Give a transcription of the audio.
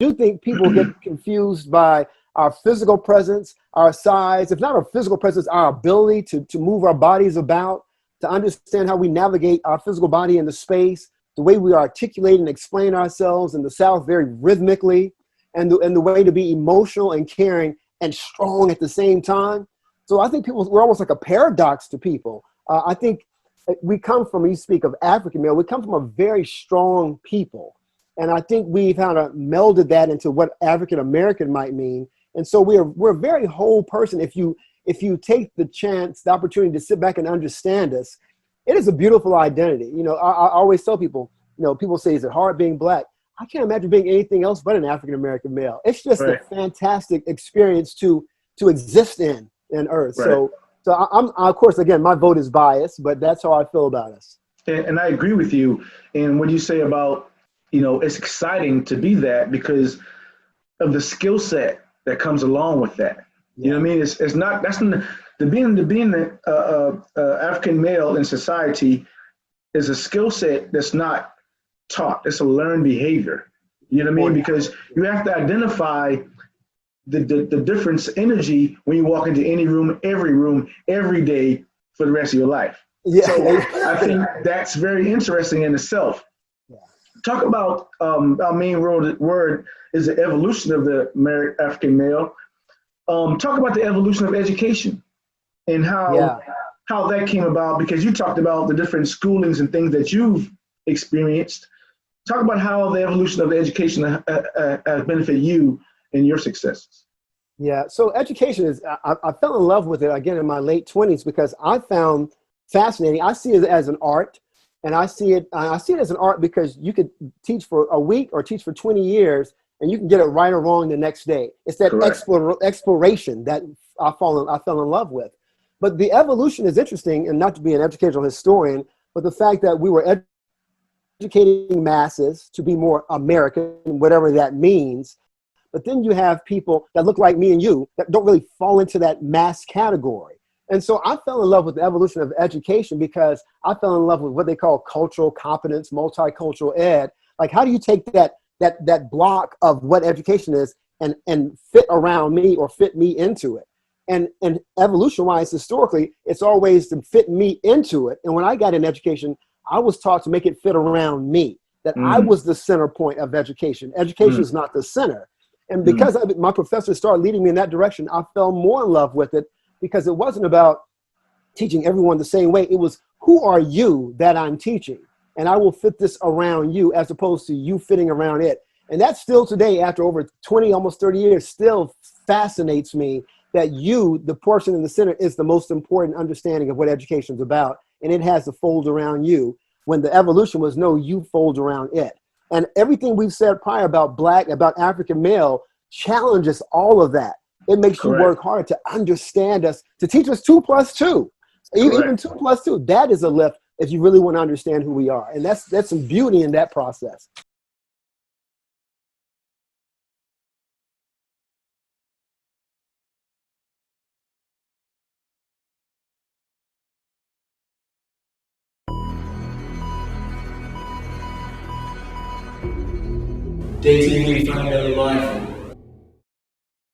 do think people get confused by our physical presence, our size, if not our physical presence, our ability to move our bodies about, to understand how we navigate our physical body into space, the way we articulate and explain ourselves in the South very rhythmically, and the way to be emotional and caring and strong at the same time. So I think we're almost like a paradox to people. I think we come from, you speak of African male, we come from a very strong people. And I think we've kind of melded that into what African American might mean. And so we're a very whole person. If you take the opportunity to sit back and understand us, it is a beautiful identity. You know, I always tell people, you know, people say, is it hard being Black? I can't imagine being anything else but an African American male. It's just a fantastic experience to exist in Earth. Right. So I'm of course, again, my vote is biased, but that's how I feel about us. And I agree with you. And what you say about, you know, it's exciting to be that because of the skill set that comes along with that. Yeah. You know what I mean? It's not, that's the being the African male in society is a skill set that's not taught. It's a learned behavior. You know what I mean? Because you have to identify the difference energy when you walk into any room, every day for the rest of your life. Yeah. So I think that's very interesting in itself. Yeah. Talk about our main word is the evolution of the African male. Talk about the evolution of education and how that came about, because you talked about the different schoolings and things that you've experienced. Talk about how the evolution of education has benefited you and your successes. Yeah, so education is, I fell in love with it again in my late 20s because I found fascinating. I see it as an art, and I see it as an art because you could teach for a week or teach for 20 years and you can get it right or wrong the next day. It's that exploration that I fell in love with. But the evolution is interesting, and not to be an educational historian, but the fact that we were educating masses to be more American, whatever that means. But then you have people that look like me and you that don't really fall into that mass category. And so I fell in love with the evolution of education because I fell in love with what they call cultural competence, multicultural ed. Like, how do you take that block of what education is and fit around me or fit me into it? And evolution-wise, historically, it's always to fit me into it. And when I got in education, I was taught to make it fit around me, that I was the center point of education. Education is not the center. And because my professors started leading me in that direction, I fell more in love with it because it wasn't about teaching everyone the same way. It was, who are you that I'm teaching? And I will fit this around you as opposed to you fitting around it. And that still today, after over 20, almost 30 years, still fascinates me that you, the person in the center, is the most important understanding of what education is about. And it has to fold around you, when the evolution was, no, you fold around it. And everything we've said prior about Black, about African male, challenges all of that. It makes you work hard to understand us, to teach us 2 + 2. Even 2 + 2, that is a lift if you really want to understand who we are. And that's some beauty in that process. Dating we find our life